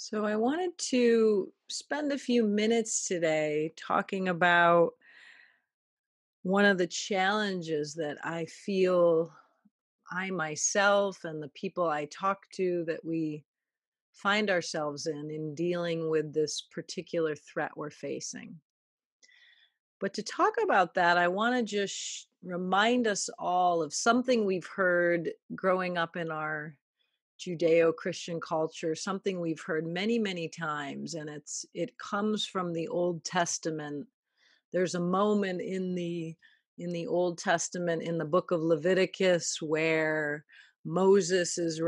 So, I wanted to spend a few minutes today talking about one of the challenges that I feel I myself and the people I talk to that we find ourselves in dealing with this particular threat we're facing. But to talk about that, I want to just remind us all of something we've heard growing up in our Judeo Christian culture, something we've heard many, many times, and it comes from the Old Testament. There's a moment in the Old Testament in the book of Leviticus where Moses is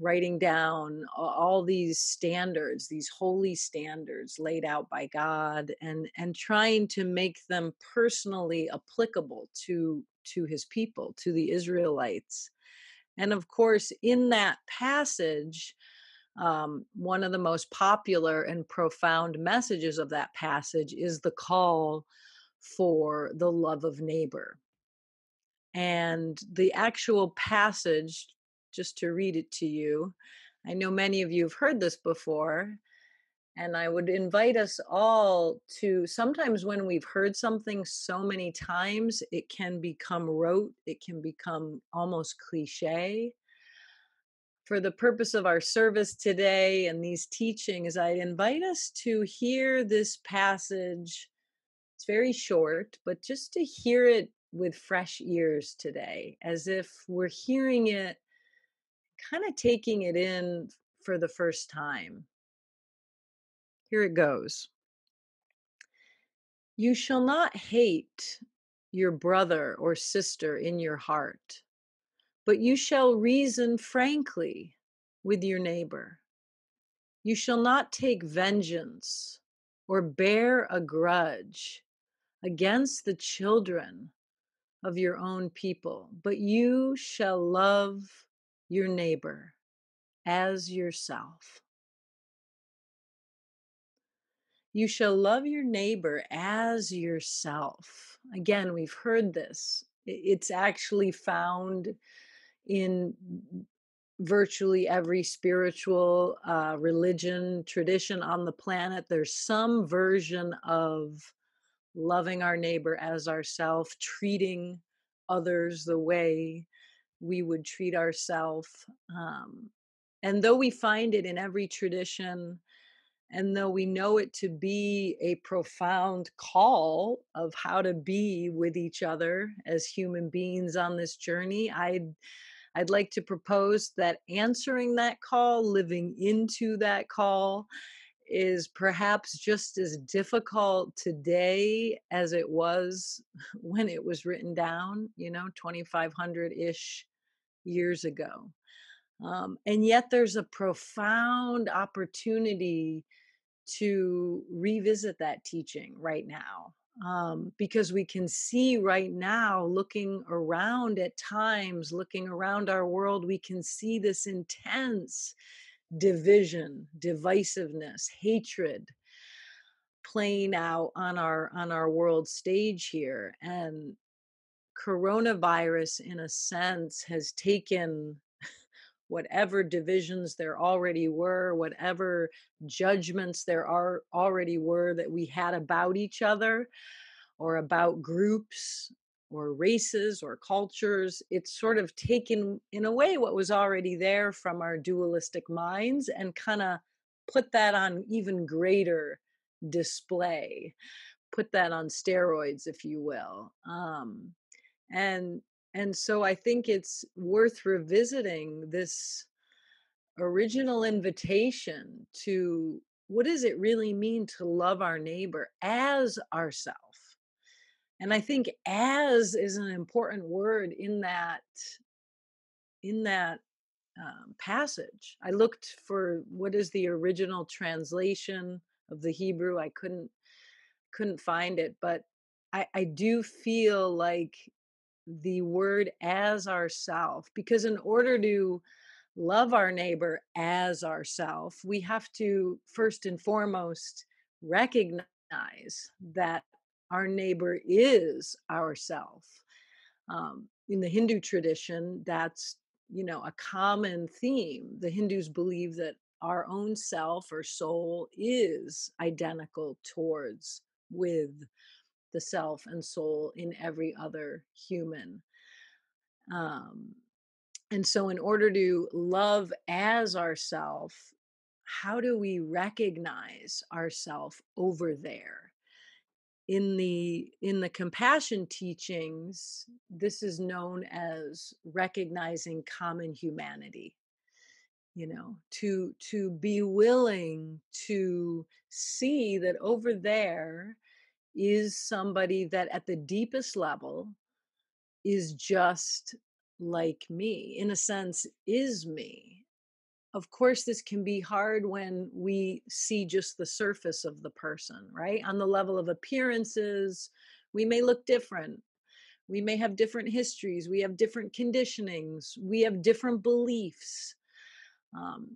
writing down all these standards, these holy standards laid out by God, and trying to make them personally applicable to his people, to the Israelites. And of course, in that passage, one of the most popular and profound messages of that passage is the call for the love of neighbor. And the actual passage, just to read it to you, I know many of you have heard this before, and I would invite us all to sometimes when we've heard something so many times, it can become rote, it can become almost cliche. For the purpose of our service today and these teachings, I invite us to hear this passage. It's very short, but just to hear it with fresh ears today, as if we're hearing it, kind of taking it in for the first time. Here it goes. You shall not hate your brother or sister in your heart, but you shall reason frankly with your neighbor. You shall not take vengeance or bear a grudge against the children of your own people, but you shall love your neighbor as yourself. You shall love your neighbor as yourself. Again, we've heard this. It's actually found in virtually every spiritual religion tradition on the planet. There's some version of loving our neighbor as ourself, treating others the way we would treat ourselves. And though we find it in every tradition, and though we know it to be a profound call of how to be with each other as human beings on this journey, I'd like to propose that answering that call, living into that call, is perhaps just as difficult today as it was when it was written down, 2,500 ish years ago. And yet there's a profound opportunity to revisit that teaching right now. Because we can see right now, looking around at times, looking around our world, we can see this intense division, divisiveness, hatred playing out on our world stage here. And coronavirus, in a sense, has taken whatever divisions there already were, whatever judgments there are already were that we had about each other or about groups or races or cultures. It's sort of taken, in a way, what was already there from our dualistic minds and kind of put that on even greater display, put that on steroids, if you will. And and so I think it's worth revisiting this original invitation to what does it really mean to love our neighbor as ourself. And I think as is an important word in that passage. I looked for what is the original translation of the Hebrew. I couldn't find it, but I do feel like the word as ourself, because in order to love our neighbor as ourself, we have to first and foremost recognize that our neighbor is ourself. In the Hindu tradition, that's a common theme. The Hindus believe that our own self or soul is identical towards with the self and soul in every other human. Um, and so, in order to love as ourself, how do we recognize ourself over there? In the compassion teachings, this is known as recognizing common humanity. To be willing to see that over there is somebody that at the deepest level is just like me, in a sense, is me. Of course, this can be hard when we see just the surface of the person, right? On the level of appearances, we may look different. We may have different histories. We have different conditionings. We have different beliefs.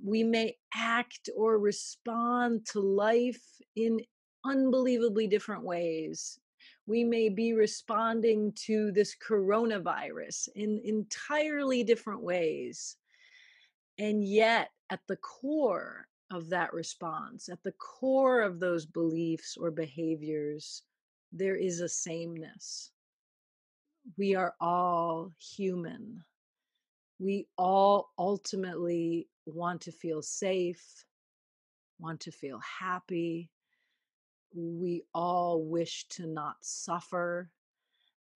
We may act or respond to life in unbelievably different ways. We may be responding to this coronavirus in entirely different ways. And yet, at the core of that response, at the core of those beliefs or behaviors, there is a sameness. We are all human. We all ultimately want to feel safe, want to feel happy. We all wish to not suffer.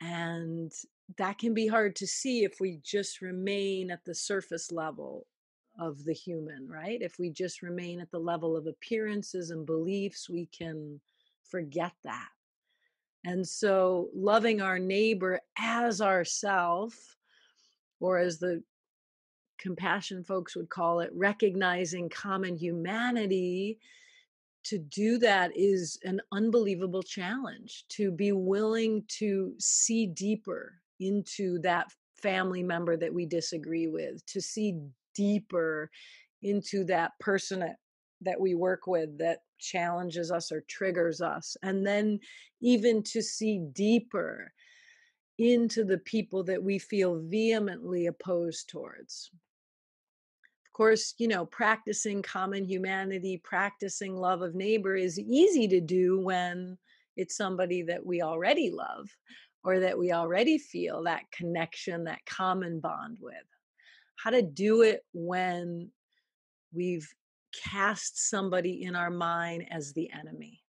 And that can be hard to see if we just remain at the surface level of the human, right? If we just remain at the level of appearances and beliefs, we can forget that. And so, loving our neighbor as ourself, or as the compassion folks would call it, recognizing common humanity, to do that is an unbelievable challenge. To be willing to see deeper into that family member that we disagree with, to see deeper into that person that we work with that challenges us or triggers us, and then even to see deeper into the people that we feel vehemently opposed towards. Of course, practicing common humanity, practicing love of neighbor is easy to do when it's somebody that we already love or that we already feel that connection, that common bond with. How to do it when we've cast somebody in our mind as the enemy.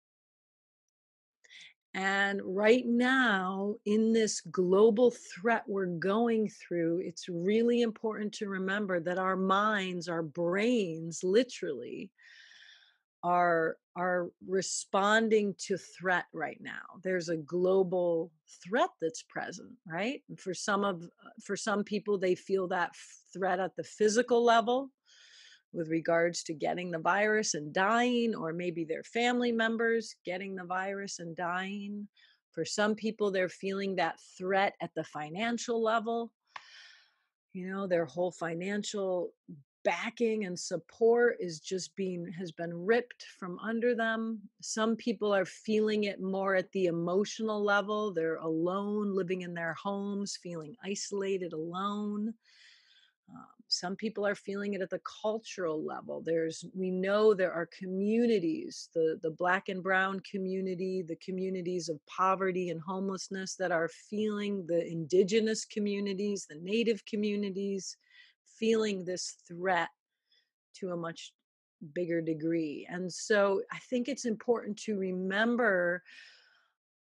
And right now, in this global threat we're going through, it's really important to remember that our minds, our brains, literally, are responding to threat right now. There's a global threat that's present, right? And for some people, they feel that threat at the physical level with regards to getting the virus and dying, or maybe their family members getting the virus and dying. For some people, they're feeling that threat at the financial level. Their whole financial backing and support has been ripped from under them. Some people are feeling it more at the emotional level. They're alone, living in their homes, feeling isolated, alone. Some people are feeling it at the cultural level. We know there are communities, the Black and brown community, the communities of poverty and homelessness, that are feeling, the indigenous communities, the native communities, feeling this threat to a much bigger degree. And so I think it's important to remember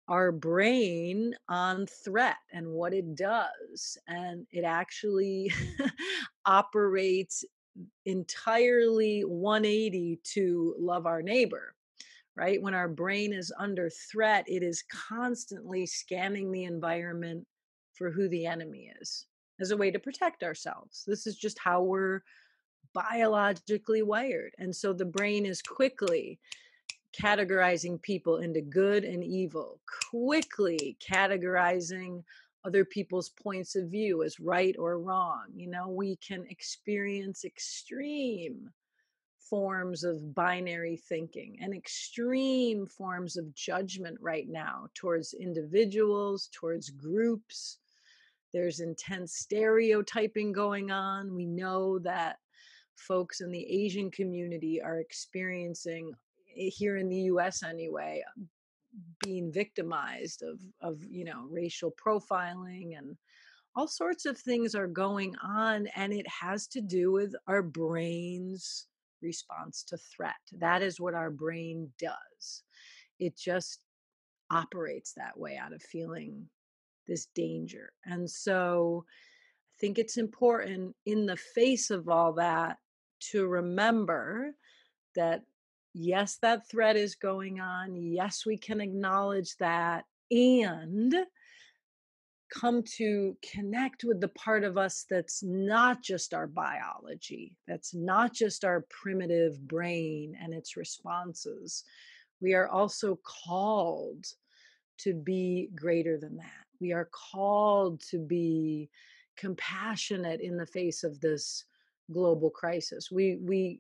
our brain on threat and what it does. And it actually operates entirely 180 to love our neighbor, right? When our brain is under threat, it is constantly scanning the environment for who the enemy is as a way to protect ourselves. This is just how we're biologically wired. And so the brain is quickly categorizing people into good and evil, quickly categorizing other people's points of view as right or wrong. We can experience extreme forms of binary thinking and extreme forms of judgment right now towards individuals, towards groups. There's intense stereotyping going on. We know that folks in the Asian community are experiencing, here in the US anyway, being victimized of racial profiling, and all sorts of things are going on, and it has to do with our brain's response to threat. That is what our brain does. It just operates that way out of feeling this danger. And so I think it's important in the face of all that to remember that yes, that threat is going on. Yes, we can acknowledge that and come to connect with the part of us that's not just our biology, that's not just our primitive brain and its responses. We are also called to be greater than that. We are called to be compassionate in the face of this global crisis. We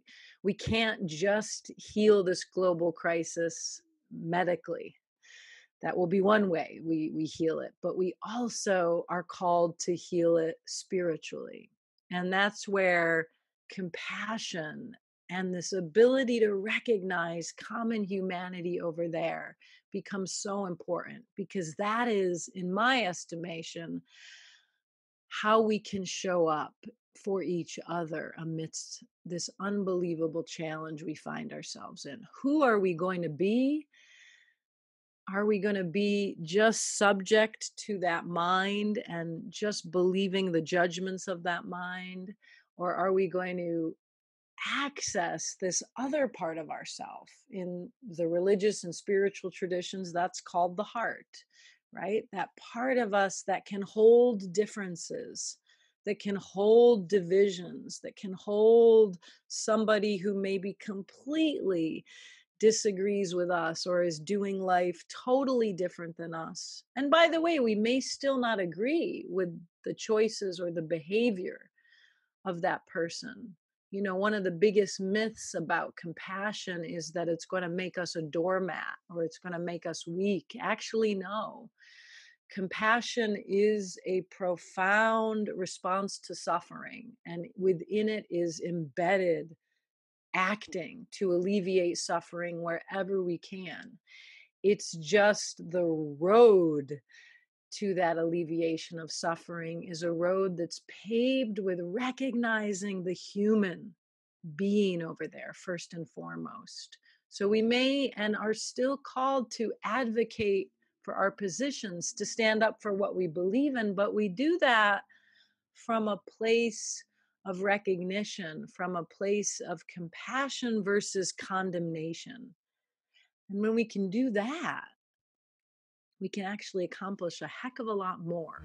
can't just heal this global crisis medically. That will be one way we heal it, but we also are called to heal it spiritually. And that's where compassion and this ability to recognize common humanity over there becomes so important, because that is, in my estimation, how we can show up for each other amidst this unbelievable challenge we find ourselves in. Who are we going to be? Are we going to be just subject to that mind and just believing the judgments of that mind? Or are we going to access this other part of ourself? In the religious and spiritual traditions, that's called the heart, right? That part of us that can hold differences, that can hold divisions, that can hold somebody who may be completely disagrees with us or is doing life totally different than us. And by the way, we may still not agree with the choices or the behavior of that person. One of the biggest myths about compassion is that it's going to make us a doormat or it's going to make us weak. Actually, no. Compassion is a profound response to suffering, and within it is embedded acting to alleviate suffering wherever we can. It's just the road to that alleviation of suffering is a road that's paved with recognizing the human being over there, first and foremost. So we may and are still called to advocate for our positions, to stand up for what we believe in, but we do that from a place of recognition, from a place of compassion versus condemnation. And when we can do that, we can actually accomplish a heck of a lot more.